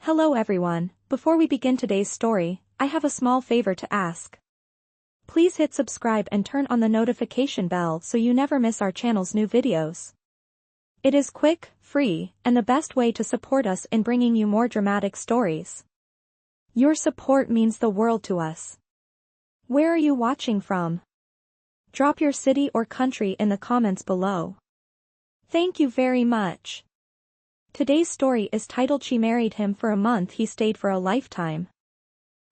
Hello everyone, before we begin today's story, I have a small favor to ask. Please hit subscribe and turn on the notification bell so you never miss our channel's new videos. It is quick, free, and the best way to support us in bringing you more dramatic stories. Your support means the world to us. Where are you watching from? Drop your city or country in the comments below. Thank you very much. Today's story is titled She Married Him for a Month He Stayed for a Lifetime.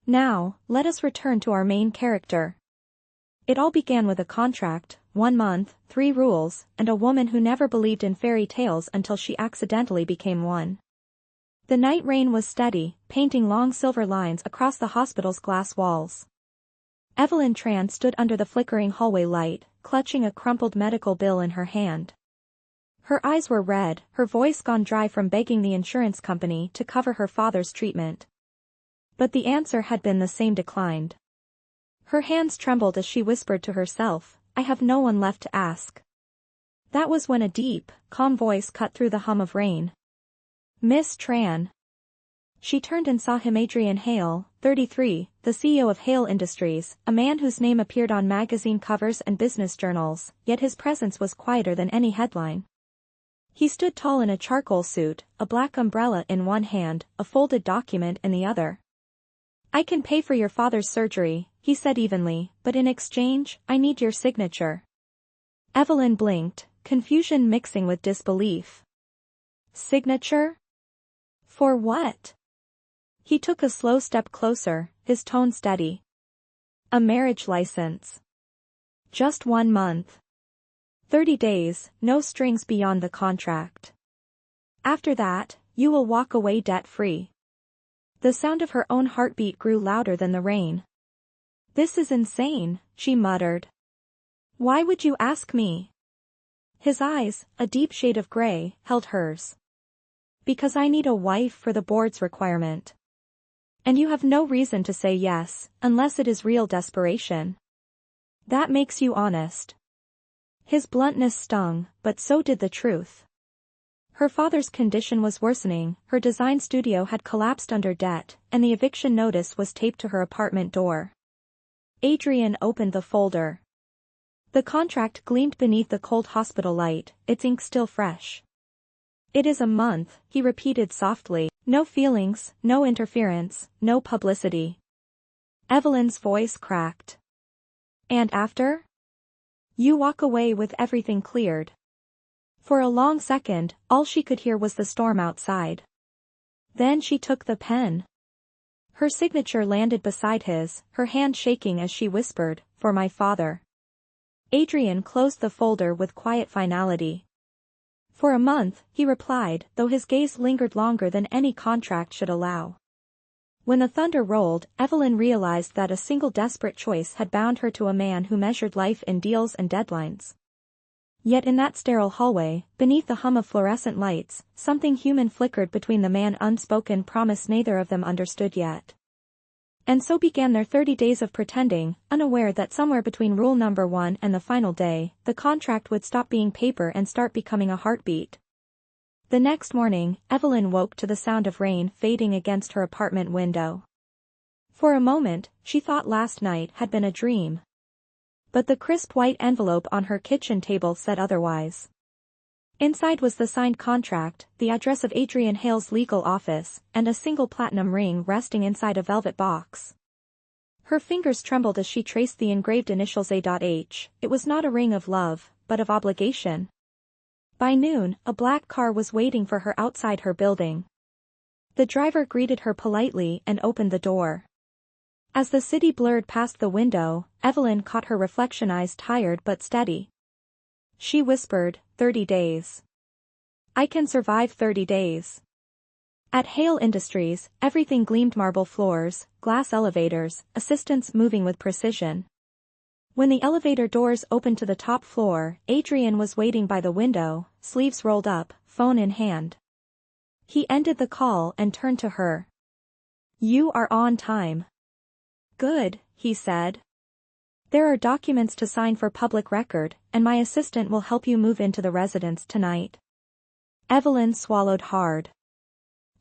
Now, let us return to our main character. It all began with a contract, 1 month, 3 rules, and a woman who never believed in fairy tales until she accidentally became one. The night rain was steady, painting long silver lines across the hospital's glass walls. Evelyn Tran stood under the flickering hallway light, clutching a crumpled medical bill in her hand. Her eyes were red, her voice gone dry from begging the insurance company to cover her father's treatment. But the answer had been the same: declined. Her hands trembled as she whispered to herself, "I have no one left to ask." That was when a deep, calm voice cut through the hum of rain. "Miss Tran." She turned and saw him, Adrian Hale, 33, the CEO of Hale Industries, a man whose name appeared on magazine covers and business journals, yet his presence was quieter than any headline. He stood tall in a charcoal suit, a black umbrella in one hand, a folded document in the other. "I can pay for your father's surgery," he said evenly, "but in exchange, I need your signature." Evelyn blinked, confusion mixing with disbelief. "Signature? For what?" He took a slow step closer, his tone steady. "A marriage license. Just 1 month. 30 days, no strings beyond the contract. After that, you will walk away debt-free." The sound of her own heartbeat grew louder than the rain. "This is insane," she muttered. "Why would you ask me?" His eyes, a deep shade of gray, held hers. "Because I need a wife for the board's requirement. And you have no reason to say yes, unless it is real desperation. That makes you honest." His bluntness stung, but so did the truth. Her father's condition was worsening, her design studio had collapsed under debt, and the eviction notice was taped to her apartment door. Adrian opened the folder. The contract gleamed beneath the cold hospital light, its ink still fresh. "It is a month," he repeated softly, "no feelings, no interference, no publicity." Evelyn's voice cracked. "And after? You walk away with everything cleared." For a long second, all she could hear was the storm outside. Then she took the pen. Her signature landed beside his, her hand shaking as she whispered, "For my father." Adrian closed the folder with quiet finality. "For a month," he replied, though his gaze lingered longer than any contract should allow. When the thunder rolled, Evelyn realized that a single desperate choice had bound her to a man who measured life in deals and deadlines. Yet in that sterile hallway, beneath the hum of fluorescent lights, something human flickered between the man, unspoken promise neither of them understood yet. And so began their 30 days of pretending, unaware that somewhere between rule number 1 and the final day, the contract would stop being paper and start becoming a heartbeat. The next morning, Evelyn woke to the sound of rain fading against her apartment window. For a moment, she thought last night had been a dream. But the crisp white envelope on her kitchen table said otherwise. Inside was the signed contract, the address of Adrian Hale's legal office, and a single platinum ring resting inside a velvet box. Her fingers trembled as she traced the engraved initials A.H. It was not a ring of love, but of obligation. By noon, a black car was waiting for her outside her building. The driver greeted her politely and opened the door. As the city blurred past the window, Evelyn caught her reflection, eyes tired but steady. She whispered, 30 days. I can survive 30 days. At Hale Industries, everything gleamed: marble floors, glass elevators, assistants moving with precision. When the elevator doors opened to the top floor, Adrian was waiting by the window, sleeves rolled up, phone in hand. He ended the call and turned to her. "You are on time." "Good," he said. "There are documents to sign for public record, and my assistant will help you move into the residence tonight." Evelyn swallowed hard.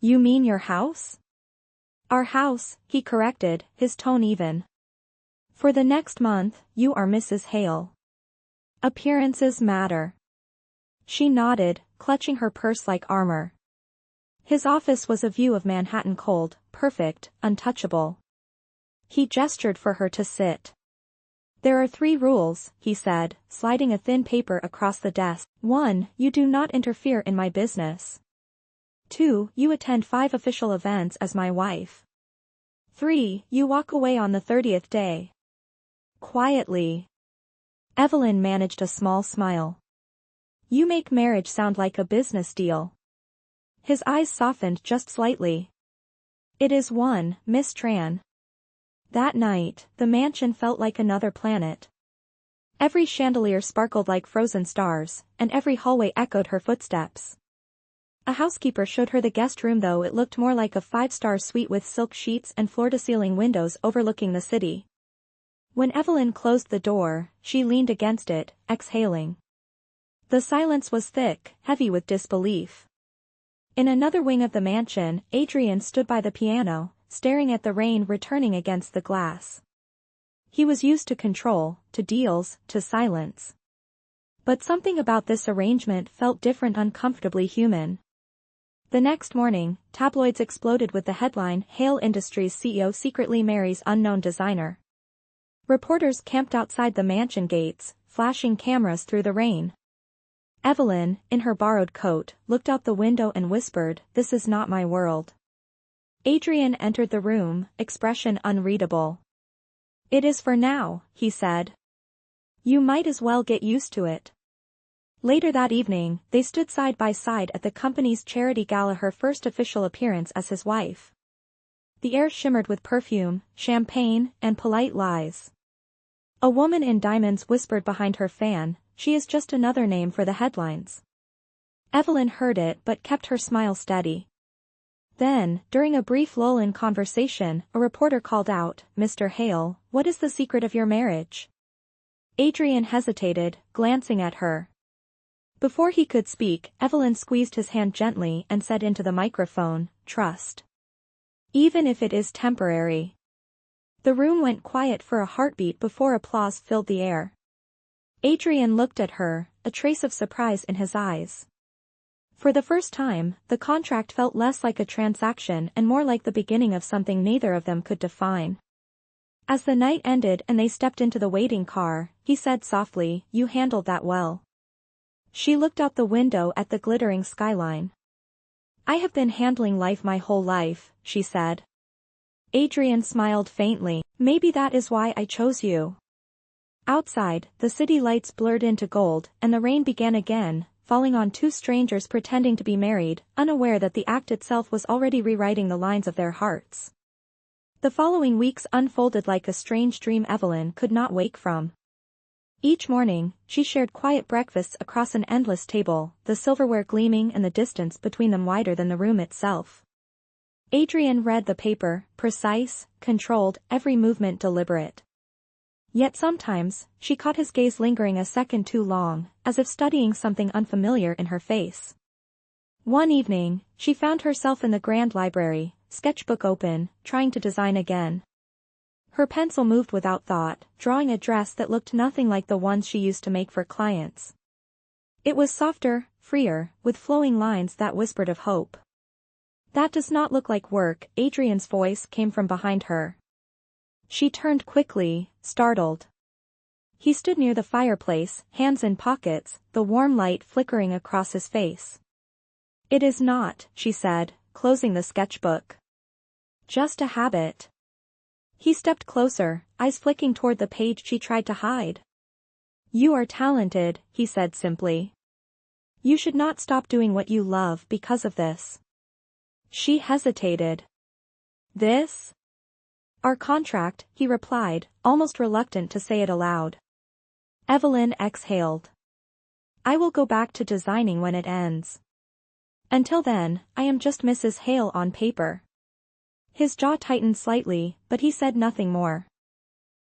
You mean your house? Our house, he corrected, his tone even. For the next month, you are Mrs. Hale. Appearances matter. She nodded, clutching her purse like armor. His office was a view of Manhattan, cold, perfect, untouchable. He gestured for her to sit. There are 3 rules, he said, sliding a thin paper across the desk. 1. You do not interfere in my business. 2. You attend 5 official events as my wife. 3. You walk away on the 30th day. Quietly. Evelyn managed a small smile. You make marriage sound like a business deal. His eyes softened just slightly. It is one, Miss Tran. That night, the mansion felt like another planet. Every chandelier sparkled like frozen stars, and every hallway echoed her footsteps. A housekeeper showed her the guest room, though it looked more like a 5-star suite with silk sheets and floor-to-ceiling windows overlooking the city. When Evelyn closed the door, she leaned against it, exhaling. The silence was thick, heavy with disbelief. In another wing of the mansion, Adrian stood by the piano, staring at the rain returning against the glass. He was used to control, to deals, to silence. But something about this arrangement felt different, uncomfortably human. The next morning, tabloids exploded with the headline, Hale Industries CEO secretly marries unknown designer. Reporters camped outside the mansion gates, flashing cameras through the rain. Evelyn, in her borrowed coat, looked out the window and whispered, "This is not my world." Adrian entered the room, expression unreadable. "It is for now," he said. "You might as well get used to it." Later that evening, they stood side by side at the company's charity gala, her first official appearance as his wife. The air shimmered with perfume, champagne, and polite lies. A woman in diamonds whispered behind her fan, "She is just another name for the headlines." Evelyn heard it but kept her smile steady. Then, during a brief lull in conversation, a reporter called out, "Mr. Hale, what is the secret of your marriage?" Adrian hesitated, glancing at her. Before he could speak, Evelyn squeezed his hand gently and said into the microphone, "Trust. Even if it is temporary." The room went quiet for a heartbeat before applause filled the air. Adrian looked at her, a trace of surprise in his eyes. For the first time, the contract felt less like a transaction and more like the beginning of something neither of them could define. As the night ended and they stepped into the waiting car, he said softly, "You handled that well." She looked out the window at the glittering skyline. "I have been handling life my whole life," she said. Adrian smiled faintly. "Maybe that is why I chose you." Outside, the city lights blurred into gold, and the rain began again, falling on 2 strangers pretending to be married, unaware that the act itself was already rewriting the lines of their hearts. The following weeks unfolded like a strange dream Evelyn could not wake from. Each morning, she shared quiet breakfasts across an endless table, the silverware gleaming and the distance between them wider than the room itself. Adrian read the paper, precise, controlled, every movement deliberate. Yet sometimes, she caught his gaze lingering a second too long, as if studying something unfamiliar in her face. One evening, she found herself in the grand library, sketchbook open, trying to design again. Her pencil moved without thought, drawing a dress that looked nothing like the ones she used to make for clients. It was softer, freer, with flowing lines that whispered of hope. "That does not look like work," Adrian's voice came from behind her. She turned quickly, startled. He stood near the fireplace, hands in pockets, the warm light flickering across his face. "It is not," she said, closing the sketchbook. "Just a habit." He stepped closer, eyes flicking toward the page she tried to hide. "You are talented," he said simply. "You should not stop doing what you love because of this." She hesitated. "This?" "Our contract," he replied, almost reluctant to say it aloud. Evelyn exhaled. "I will go back to designing when it ends. Until then, I am just Mrs. Hale on paper." His jaw tightened slightly, but he said nothing more.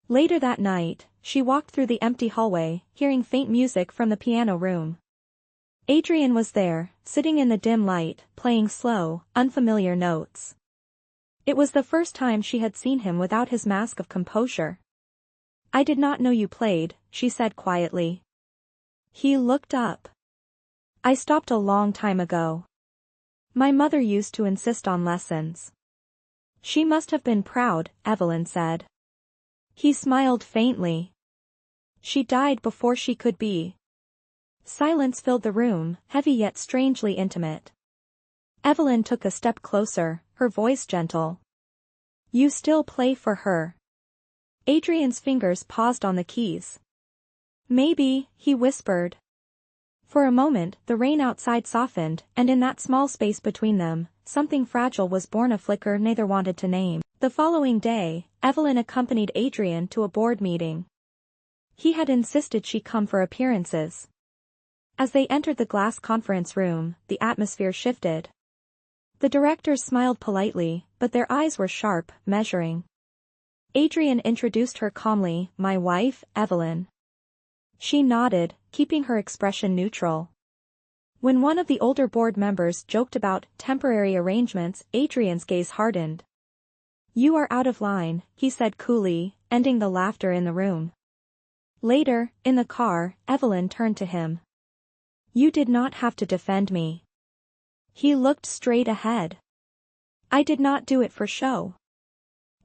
Later that night, she walked through the empty hallway, hearing faint music from the piano room. Adrian was there, sitting in the dim light, playing slow, unfamiliar notes. It was the first time she had seen him without his mask of composure. "I did not know you played," she said quietly. He looked up. "I stopped a long time ago. My mother used to insist on lessons." "She must have been proud," Evelyn said. He smiled faintly. "She died before she could be." Silence filled the room, heavy yet strangely intimate. Evelyn took a step closer, her voice gentle. "You still play for her?" Adrian's fingers paused on the keys. "Maybe," he whispered. For a moment, the rain outside softened, and in that small space between them, something fragile was born, a flicker neither wanted to name. The following day, Evelyn accompanied Adrian to a board meeting. He had insisted she come for appearances. As they entered the glass conference room, the atmosphere shifted. The directors smiled politely, but their eyes were sharp, measuring. Adrian introduced her calmly, "My wife, Evelyn." She nodded, keeping her expression neutral. When one of the older board members joked about temporary arrangements, Adrian's gaze hardened. "You are out of line," he said coolly, ending the laughter in the room. Later, in the car, Evelyn turned to him. "You did not have to defend me." He looked straight ahead. "I did not do it for show."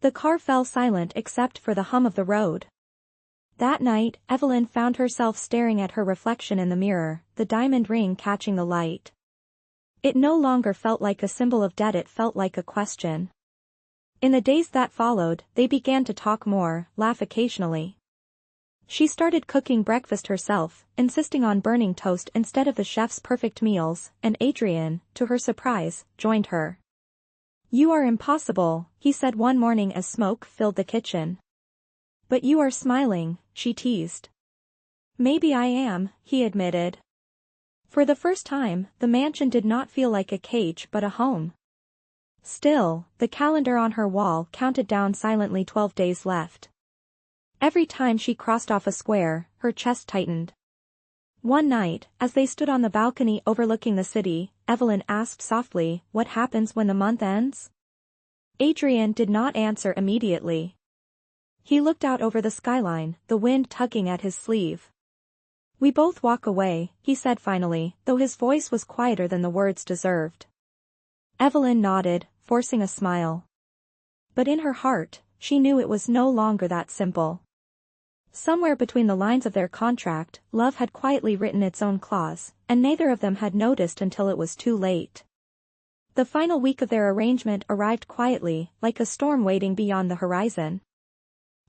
The car fell silent except for the hum of the road. That night, Evelyn found herself staring at her reflection in the mirror, the diamond ring catching the light. It no longer felt like a symbol of debt, it felt like a question. In the days that followed, they began to talk more, laugh occasionally. She started cooking breakfast herself, insisting on burning toast instead of the chef's perfect meals, and Adrian, to her surprise, joined her. "You are impossible," he said one morning as smoke filled the kitchen. "But you are smiling," she teased. "Maybe I am," he admitted. For the first time, the mansion did not feel like a cage but a home. Still, the calendar on her wall counted down silently, 12 days left. Every time she crossed off a square, her chest tightened. One night, as they stood on the balcony overlooking the city, Evelyn asked softly, "What happens when the month ends?" Adrian did not answer immediately. He looked out over the skyline, the wind tugging at his sleeve. "We both walk away," he said finally, though his voice was quieter than the words deserved. Evelyn nodded, forcing a smile. But in her heart, she knew it was no longer that simple. Somewhere between the lines of their contract, love had quietly written its own clause, and neither of them had noticed until it was too late. The final week of their arrangement arrived quietly, like a storm waiting beyond the horizon.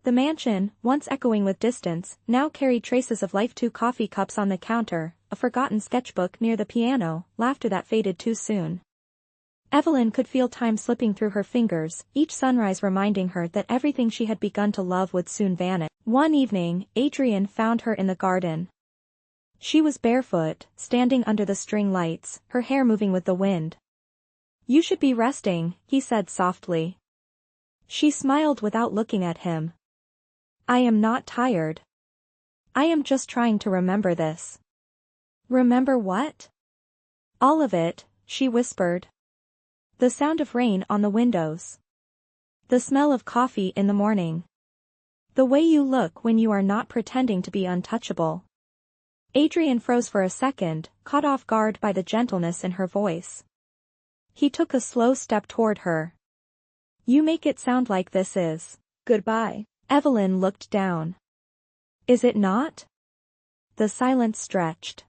The mansion, once echoing with distance, now carried traces of life: 2 coffee cups on the counter, a forgotten sketchbook near the piano, laughter that faded too soon. Evelyn could feel time slipping through her fingers, each sunrise reminding her that everything she had begun to love would soon vanish. One evening, Adrian found her in the garden. She was barefoot, standing under the string lights, her hair moving with the wind. "You should be resting," he said softly. She smiled without looking at him. "I am not tired. I am just trying to remember this." "Remember what?" "All of it," she whispered. The sound of rain on the windows. The smell of coffee in the morning. The way you look when you are not pretending to be untouchable. Adrian froze for a second, caught off guard by the gentleness in her voice. He took a slow step toward her. "You make it sound like this is goodbye." Evelyn looked down. "Is it not?" The silence stretched.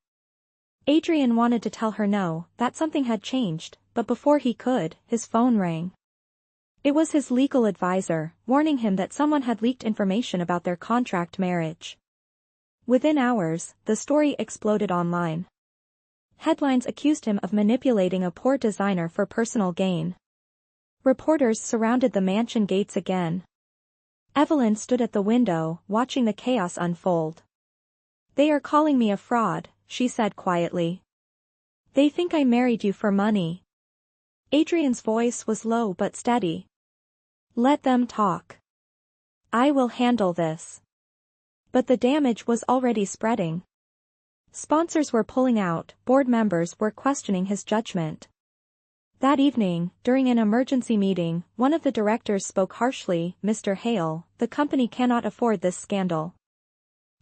Adrian wanted to tell her no, that something had changed, but before he could, his phone rang. It was his legal advisor, warning him that someone had leaked information about their contract marriage. Within hours, the story exploded online. Headlines accused him of manipulating a poor designer for personal gain. Reporters surrounded the mansion gates again. Evelyn stood at the window, watching the chaos unfold. "They are calling me a fraud," she said quietly. "They think I married you for money." Adrian's voice was low but steady. "Let them talk. I will handle this." But the damage was already spreading. Sponsors were pulling out, board members were questioning his judgment. That evening, during an emergency meeting, one of the directors spoke harshly. "Mr. Hale, the company cannot afford this scandal.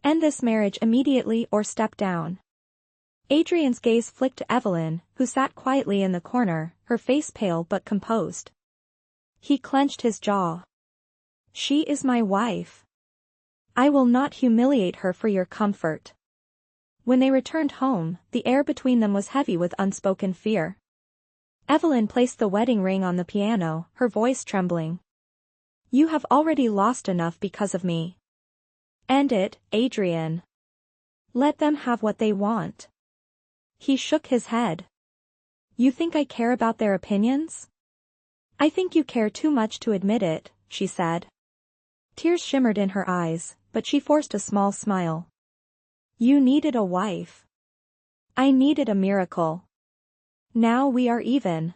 End this marriage immediately or step down." Adrian's gaze flicked to Evelyn, who sat quietly in the corner, her face pale but composed. He clenched his jaw. "She is my wife. I will not humiliate her for your comfort." When they returned home, the air between them was heavy with unspoken fear. Evelyn placed the wedding ring on the piano, her voice trembling. "You have already lost enough because of me. End it, Adrian. Let them have what they want." He shook his head. "You think I care about their opinions?" "I think you care too much to admit it," she said. Tears shimmered in her eyes, but she forced a small smile. "You needed a wife. I needed a miracle. Now we are even."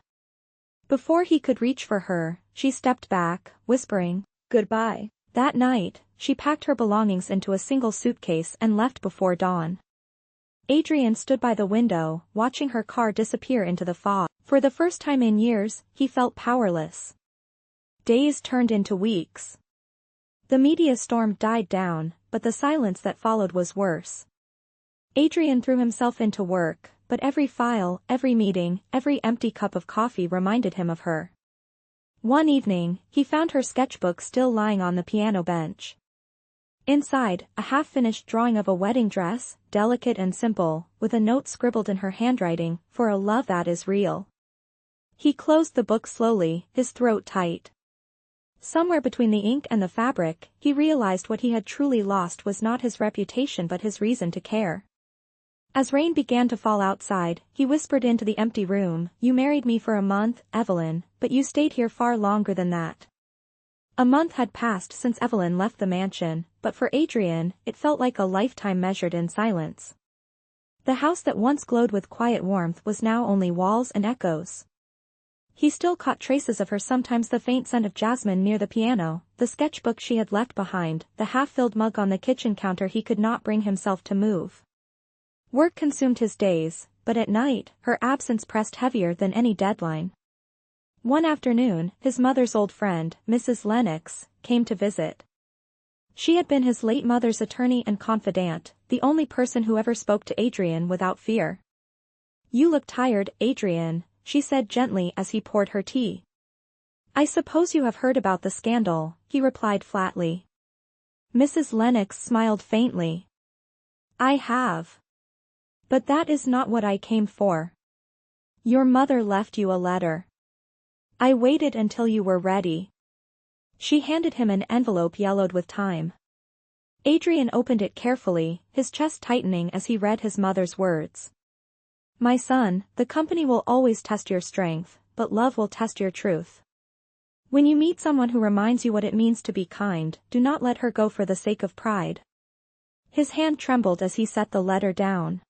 Before he could reach for her, she stepped back, whispering, "Goodbye." That night, she packed her belongings into a single suitcase and left before dawn. Adrian stood by the window, watching her car disappear into the fog. For the first time in years, he felt powerless. Days turned into weeks. The media storm died down, but the silence that followed was worse. Adrian threw himself into work, but every file, every meeting, every empty cup of coffee reminded him of her. One evening, he found her sketchbook still lying on the piano bench. Inside, a half-finished drawing of a wedding dress, delicate and simple, with a note scribbled in her handwriting, "For a love that is real." He closed the book slowly, his throat tight. Somewhere between the ink and the fabric, he realized what he had truly lost was not his reputation but his reason to care. As rain began to fall outside, he whispered into the empty room, "You married me for a month, Evelyn, but you stayed here far longer than that." A month had passed since Evelyn left the mansion, but for Adrian, it felt like a lifetime measured in silence. The house that once glowed with quiet warmth was now only walls and echoes. He still caught traces of her, sometimes the faint scent of jasmine near the piano, the sketchbook she had left behind, the half-filled mug on the kitchen counter he could not bring himself to move. Work consumed his days, but at night, her absence pressed heavier than any deadline. One afternoon, his mother's old friend, Mrs. Lennox, came to visit. She had been his late mother's attorney and confidant, the only person who ever spoke to Adrian without fear. "You look tired, Adrian," she said gently as he poured her tea. "I suppose you have heard about the scandal," he replied flatly. Mrs. Lennox smiled faintly. "I have. But that is not what I came for. Your mother left you a letter. I waited until you were ready." She handed him an envelope yellowed with time. Adrian opened it carefully, his chest tightening as he read his mother's words. "My son, the company will always test your strength, but love will test your truth. When you meet someone who reminds you what it means to be kind, do not let her go for the sake of pride." His hand trembled as he set the letter down.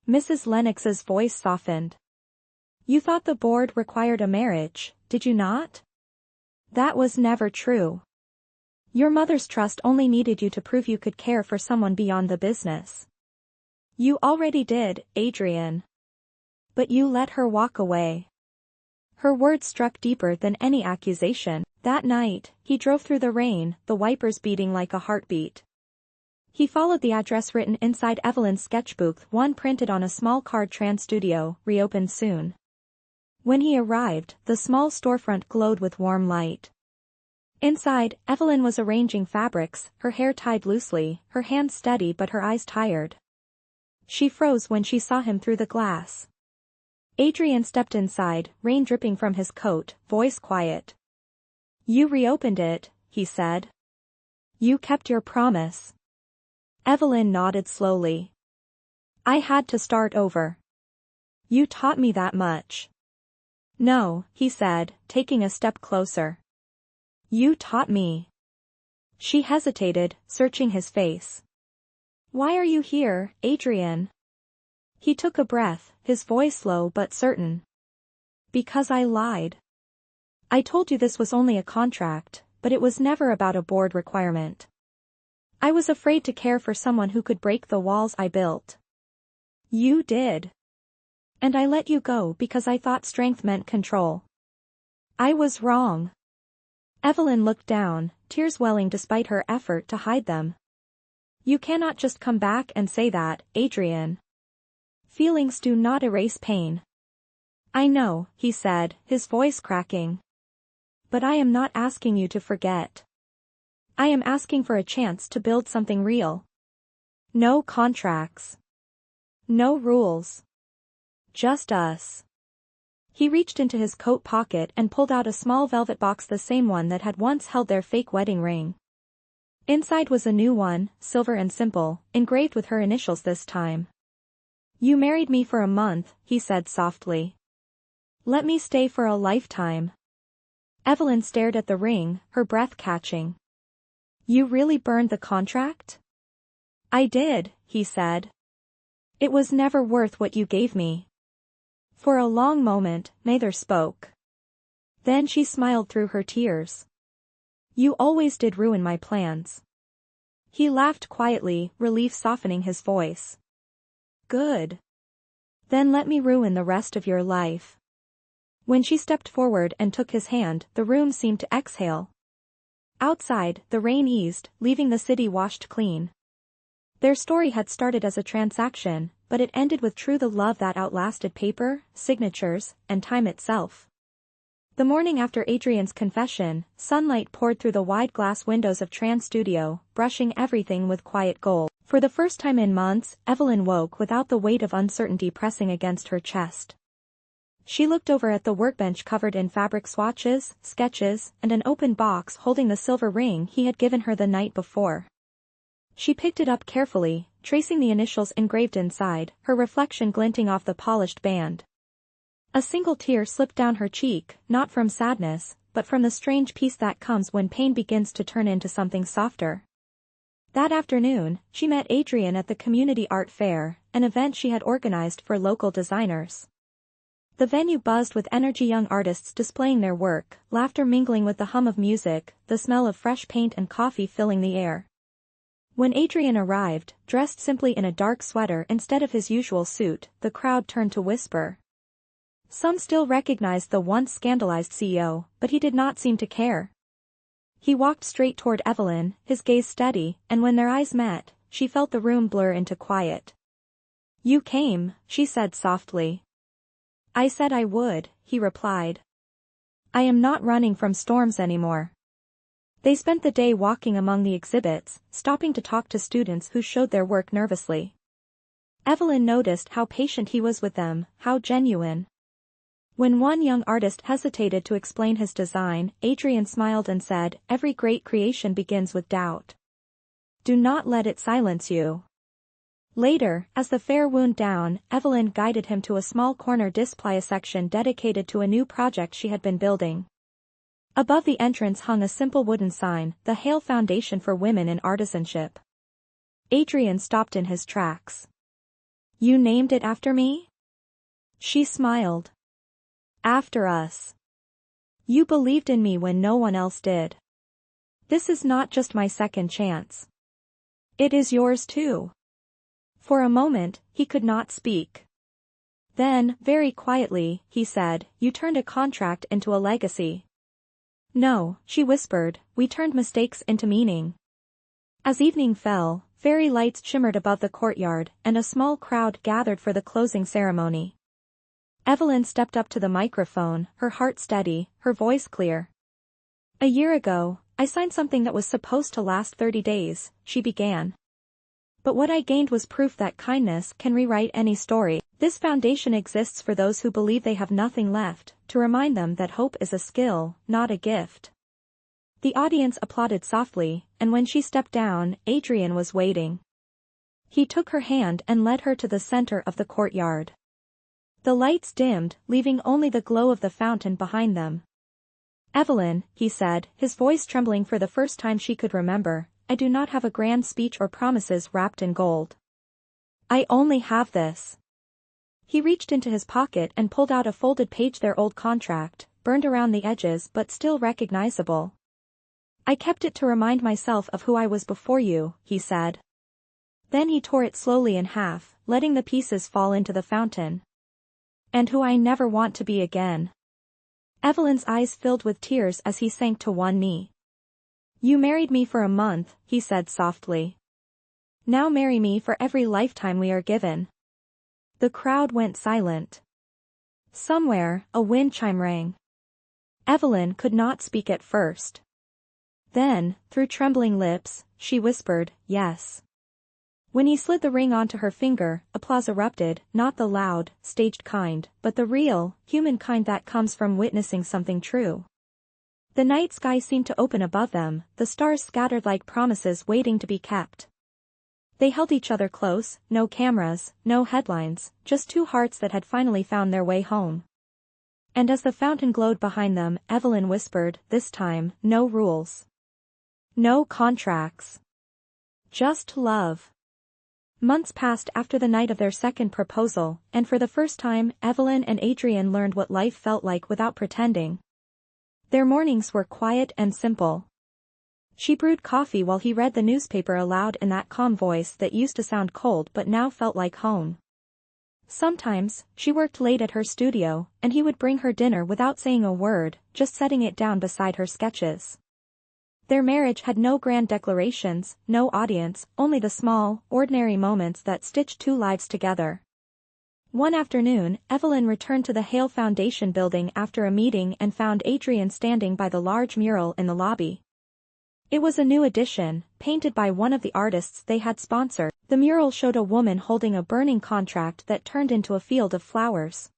Mrs. Lennox's voice softened. "You thought the board required a marriage, did you not? That was never true. Your mother's trust only needed you to prove you could care for someone beyond the business. You already did, Adrian. But you let her walk away." Her words struck deeper than any accusation. That night, he drove through the rain, the wipers beating like a heartbeat. He followed the address written inside Evelyn's sketchbook, one printed on a small card: Tran Studio, reopened soon. When he arrived, the small storefront glowed with warm light. Inside, Evelyn was arranging fabrics, her hair tied loosely, her hands steady but her eyes tired. She froze when she saw him through the glass. Adrian stepped inside, rain dripping from his coat, voice quiet. "You reopened it," he said. "You kept your promise." Evelyn nodded slowly. "I had to start over. You taught me that much." "No," he said, taking a step closer. "You taught me." She hesitated, searching his face. "Why are you here, Adrian?" He took a breath, his voice low but certain. "Because I lied. I told you this was only a contract, but it was never about a board requirement. I was afraid to care for someone who could break the walls I built. You did. And I let you go because I thought strength meant control. I was wrong. Evelyn looked down, tears welling despite her effort to hide them. You cannot just come back and say that, Adrian. Feelings do not erase pain. I know, he said, his voice cracking. But I am not asking you to forget. I am asking for a chance to build something real. No contracts. No rules. Just us. He reached into his coat pocket and pulled out a small velvet box, the same one that had once held their fake wedding ring. Inside was a new one, silver and simple, engraved with her initials this time. You married me for a month, he said softly. Let me stay for a lifetime. Evelyn stared at the ring, her breath catching. You really burned the contract? I did, he said. It was never worth what you gave me. For a long moment, neither spoke. Then she smiled through her tears. You always did ruin my plans. He laughed quietly, relief softening his voice. Good. Then let me ruin the rest of your life. When she stepped forward and took his hand, the room seemed to exhale. Outside, the rain eased, leaving the city washed clean. Their story had started as a transaction, but it ended with true love that outlasted paper, signatures, and time itself. The morning after Adrian's confession, sunlight poured through the wide glass windows of Tran's studio, brushing everything with quiet gold. For the first time in months, Evelyn woke without the weight of uncertainty pressing against her chest. She looked over at the workbench covered in fabric swatches, sketches, and an open box holding the silver ring he had given her the night before. She picked it up carefully, tracing the initials engraved inside, her reflection glinting off the polished band. A single tear slipped down her cheek, not from sadness, but from the strange peace that comes when pain begins to turn into something softer. That afternoon, she met Adrian at the community art fair, an event she had organized for local designers. The venue buzzed with energy, young artists displaying their work, laughter mingling with the hum of music, the smell of fresh paint and coffee filling the air. When Adrian arrived, dressed simply in a dark sweater instead of his usual suit, the crowd turned to whisper. Some still recognized the once scandalized CEO, but he did not seem to care. He walked straight toward Evelyn, his gaze steady, and when their eyes met, she felt the room blur into quiet. You came, she said softly. I said I would, he replied. I am not running from storms anymore. They spent the day walking among the exhibits, stopping to talk to students who showed their work nervously. Evelyn noticed how patient he was with them, how genuine. When one young artist hesitated to explain his design, Adrian smiled and said, every great creation begins with doubt. Do not let it silence you. Later, as the fair wound down, Evelyn guided him to a small corner display section dedicated to a new project she had been building. Above the entrance hung a simple wooden sign, the Hale Foundation for Women in Artisanship. Adrian stopped in his tracks. You named it after me? She smiled. After us. You believed in me when no one else did. This is not just my second chance. It is yours too. For a moment, he could not speak. Then, very quietly, he said, you turned a contract into a legacy. No, she whispered, we turned mistakes into meaning. As evening fell, fairy lights shimmered above the courtyard, and a small crowd gathered for the closing ceremony. Evelyn stepped up to the microphone, her heart steady, her voice clear. A year ago, I signed something that was supposed to last 30 days, she began. But what I gained was proof that kindness can rewrite any story. This foundation exists for those who believe they have nothing left, to remind them that hope is a skill, not a gift. The audience applauded softly, and when she stepped down, Adrian was waiting. He took her hand and led her to the center of the courtyard. The lights dimmed, leaving only the glow of the fountain behind them. Evelyn, he said, his voice trembling for the first time she could remember, I do not have a grand speech or promises wrapped in gold. I only have this. He reached into his pocket and pulled out a folded page, their old contract, burned around the edges but still recognizable. I kept it to remind myself of who I was before you, he said. Then he tore it slowly in half, letting the pieces fall into the fountain. And who I never want to be again. Evelyn's eyes filled with tears as he sank to one knee. You married me for a month, he said softly. Now marry me for every lifetime we are given. The crowd went silent. Somewhere, a wind chime rang. Evelyn could not speak at first. Then, through trembling lips, she whispered, yes. When he slid the ring onto her finger, applause erupted, not the loud, staged kind, but the real, human kind that comes from witnessing something true. The night sky seemed to open above them, the stars scattered like promises waiting to be kept. They held each other close, no cameras, no headlines, just two hearts that had finally found their way home. And as the fountain glowed behind them, Evelyn whispered, this time, no rules. No contracts. Just love. Months passed after the night of their second proposal, and for the first time, Evelyn and Adrian learned what life felt like without pretending. Their mornings were quiet and simple. She brewed coffee while he read the newspaper aloud in that calm voice that used to sound cold but now felt like home. Sometimes, she worked late at her studio, and he would bring her dinner without saying a word, just setting it down beside her sketches. Their marriage had no grand declarations, no audience, only the small, ordinary moments that stitched two lives together. One afternoon, Evelyn returned to the Hale Foundation building after a meeting and found Adrian standing by the large mural in the lobby. It was a new addition, painted by one of the artists they had sponsored. The mural showed a woman holding a burning contract that turned into a field of flowers.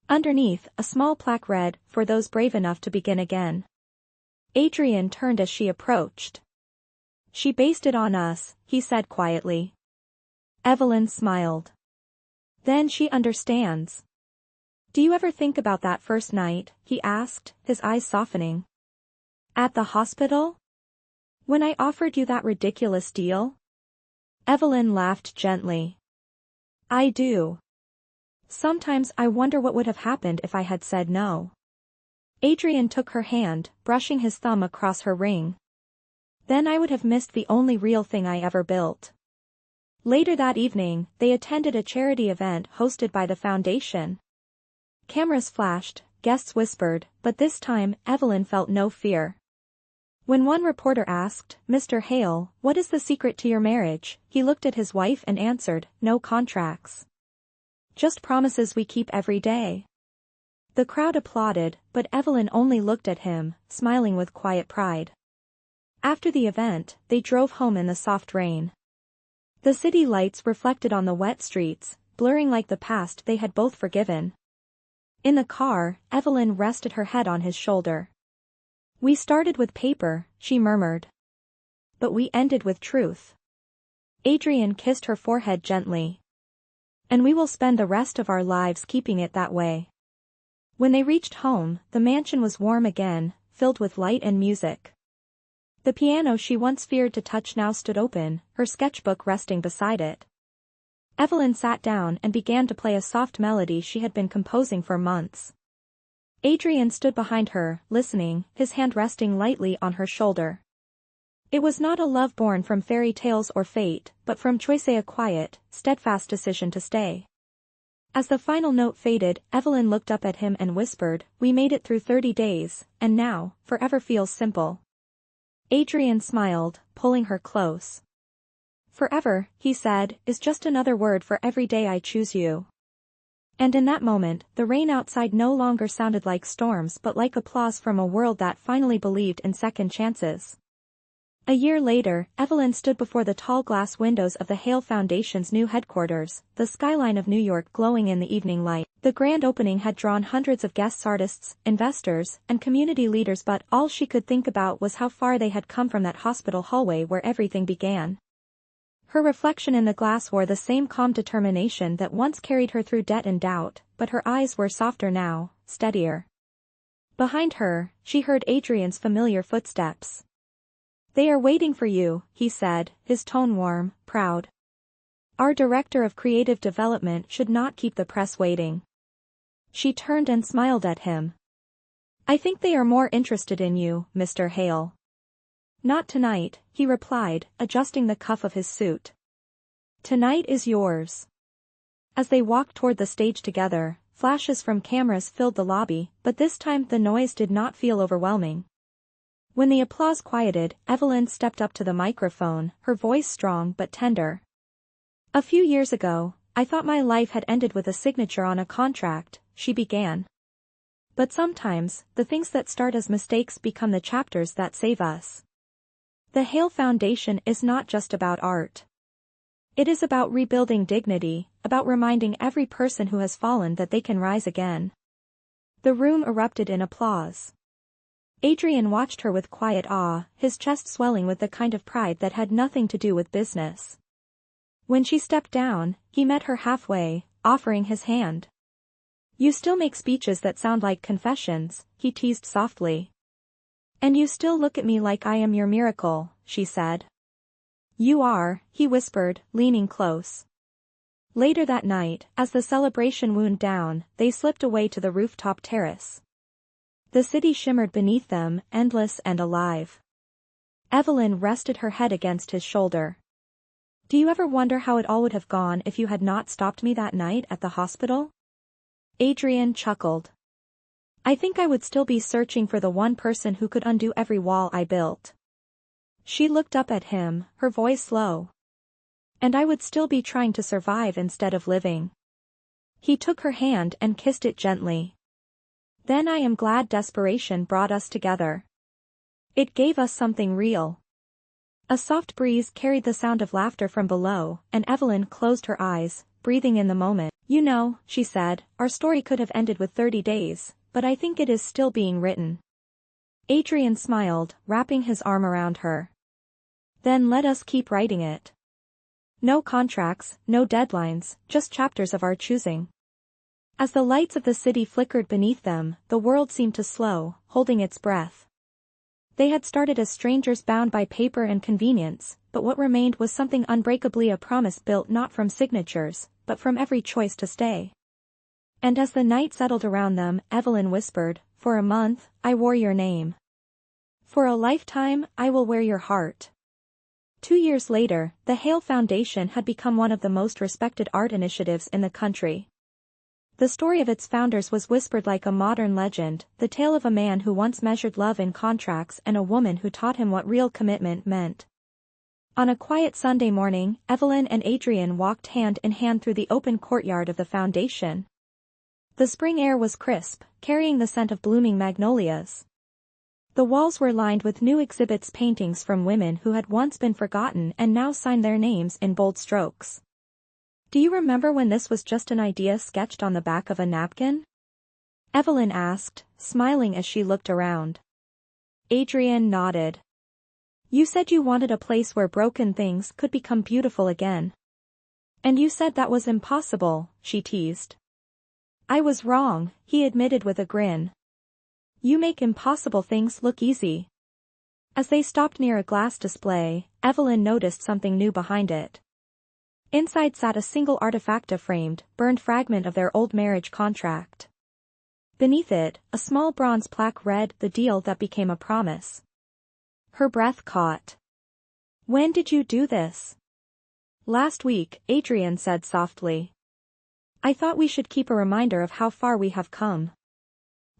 Underneath, a small plaque read, for those brave enough to begin again. Adrian turned as she approached. She based it on us, he said quietly. Evelyn smiled. Then she understands. Do you ever think about that first night, he asked, his eyes softening. At the hospital? When I offered you that ridiculous deal? Evelyn laughed gently. I do. Sometimes I wonder what would have happened if I had said no. Adrian took her hand, brushing his thumb across her ring. Then I would have missed the only real thing I ever built. Later that evening, they attended a charity event hosted by the foundation. Cameras flashed, guests whispered, but this time, Evelyn felt no fear. When one reporter asked, Mr. Hale, what is the secret to your marriage, he looked at his wife and answered, no contracts. Just promises we keep every day. The crowd applauded, but Evelyn only looked at him, smiling with quiet pride. After the event, they drove home in the soft rain. The city lights reflected on the wet streets, blurring like the past they had both forgiven. In the car, Evelyn rested her head on his shoulder. We started with paper, she murmured. But we ended with truth. Adrian kissed her forehead gently. And we will spend the rest of our lives keeping it that way. When they reached home, the mansion was warm again, filled with light and music. The piano she once feared to touch now stood open, her sketchbook resting beside it. Evelyn sat down and began to play a soft melody she had been composing for months. Adrian stood behind her, listening, his hand resting lightly on her shoulder. It was not a love born from fairy tales or fate, but from choice, a quiet, steadfast decision to stay. As the final note faded, Evelyn looked up at him and whispered, we made it through 30 days, and now, forever feels simple. Adrian smiled, pulling her close. Forever, he said, is just another word for every day I choose you. And in that moment, the rain outside no longer sounded like storms but like applause from a world that finally believed in second chances. A year later, Evelyn stood before the tall glass windows of the Hale Foundation's new headquarters, the skyline of New York glowing in the evening light. The grand opening had drawn hundreds of guests, artists, investors, and community leaders, but all she could think about was how far they had come from that hospital hallway where everything began. Her reflection in the glass wore the same calm determination that once carried her through debt and doubt, but her eyes were softer now, steadier. Behind her, she heard Adrian's familiar footsteps. They are waiting for you, he said, his tone warm, proud. Our director of creative development should not keep the press waiting. She turned and smiled at him. I think they are more interested in you, Mr. Hale. Not tonight, he replied, adjusting the cuff of his suit. Tonight is yours. As they walked toward the stage together, flashes from cameras filled the lobby, but this time the noise did not feel overwhelming. When the applause quieted, Evelyn stepped up to the microphone, her voice strong but tender. A few years ago, I thought my life had ended with a signature on a contract, she began. But sometimes, the things that start as mistakes become the chapters that save us. The Hale Foundation is not just about art. It is about rebuilding dignity, about reminding every person who has fallen that they can rise again. The room erupted in applause. Adrian watched her with quiet awe, his chest swelling with the kind of pride that had nothing to do with business. When she stepped down, he met her halfway, offering his hand. You still make speeches that sound like confessions, he teased softly. And you still look at me like I am your miracle, she said. You are, he whispered, leaning close. Later that night, as the celebration wound down, they slipped away to the rooftop terrace. The city shimmered beneath them, endless and alive. Evelyn rested her head against his shoulder. Do you ever wonder how it all would have gone if you had not stopped me that night at the hospital? Adrian chuckled. I think I would still be searching for the one person who could undo every wall I built. She looked up at him, her voice low. And I would still be trying to survive instead of living. He took her hand and kissed it gently. Then I am glad desperation brought us together. It gave us something real. A soft breeze carried the sound of laughter from below, and Evelyn closed her eyes, breathing in the moment. You know, she said, our story could have ended with 30 days, but I think it is still being written. Adrian smiled, wrapping his arm around her. Then let us keep writing it. No contracts, no deadlines, just chapters of our choosing. As the lights of the city flickered beneath them, the world seemed to slow, holding its breath. They had started as strangers bound by paper and convenience, but what remained was something unbreakably a promise built not from signatures, but from every choice to stay. And as the night settled around them, Evelyn whispered, for a month, I wore your name. For a lifetime, I will wear your heart. 2 years later, the Hale Foundation had become one of the most respected art initiatives in the country. The story of its founders was whispered like a modern legend, the tale of a man who once measured love in contracts and a woman who taught him what real commitment meant. On a quiet Sunday morning, Evelyn and Adrian walked hand in hand through the open courtyard of the foundation. The spring air was crisp, carrying the scent of blooming magnolias. The walls were lined with new exhibits, paintings from women who had once been forgotten and now signed their names in bold strokes. Do you remember when this was just an idea sketched on the back of a napkin? Evelyn asked, smiling as she looked around. Adrian nodded. You said you wanted a place where broken things could become beautiful again. And you said that was impossible, she teased. I was wrong, he admitted with a grin. You make impossible things look easy. As they stopped near a glass display, Evelyn noticed something new behind it. Inside sat a single artifact, a framed, burned fragment of their old marriage contract. Beneath it, a small bronze plaque read, the deal that became a promise. Her breath caught. When did you do this? Last week, Adrian said softly. I thought we should keep a reminder of how far we have come.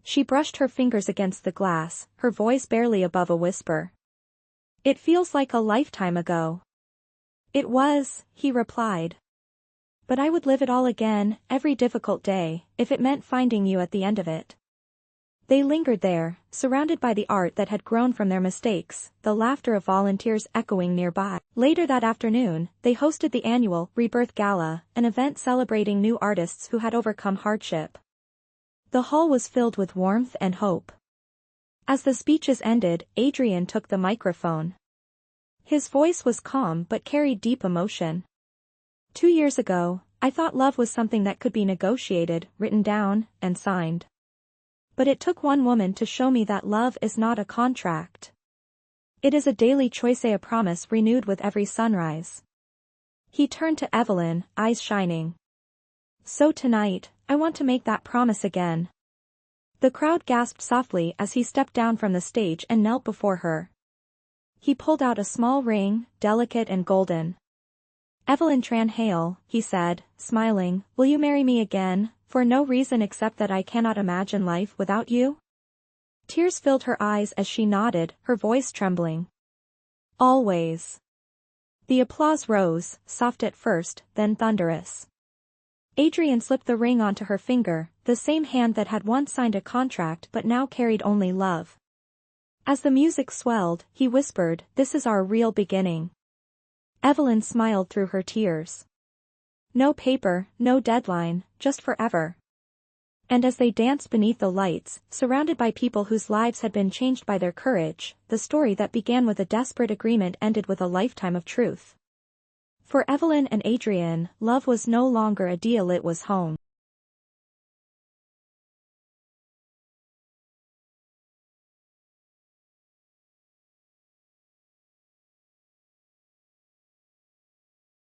She brushed her fingers against the glass, her voice barely above a whisper. It feels like a lifetime ago. It was, he replied. But I would live it all again, every difficult day, if it meant finding you at the end of it. They lingered there, surrounded by the art that had grown from their mistakes, the laughter of volunteers echoing nearby. Later that afternoon, they hosted the annual Rebirth Gala, an event celebrating new artists who had overcome hardship. The hall was filled with warmth and hope. As the speeches ended, Adrian took the microphone. His voice was calm but carried deep emotion. 2 years ago, I thought love was something that could be negotiated, written down, and signed. But it took one woman to show me that love is not a contract. It is a daily choice, a promise renewed with every sunrise. He turned to Evelyn, eyes shining. So tonight, I want to make that promise again. The crowd gasped softly as he stepped down from the stage and knelt before her. He pulled out a small ring, delicate and golden. Evelyn Tran Hale, he said, smiling, will you marry me again, for no reason except that I cannot imagine life without you? Tears filled her eyes as she nodded, her voice trembling. Always. The applause rose, soft at first, then thunderous. Adrian slipped the ring onto her finger, the same hand that had once signed a contract but now carried only love. As the music swelled, he whispered, this is our real beginning. Evelyn smiled through her tears. No paper, no deadline, just forever. And as they danced beneath the lights, surrounded by people whose lives had been changed by their courage, the story that began with a desperate agreement ended with a lifetime of truth. For Evelyn and Adrian, love was no longer a deal, it was home.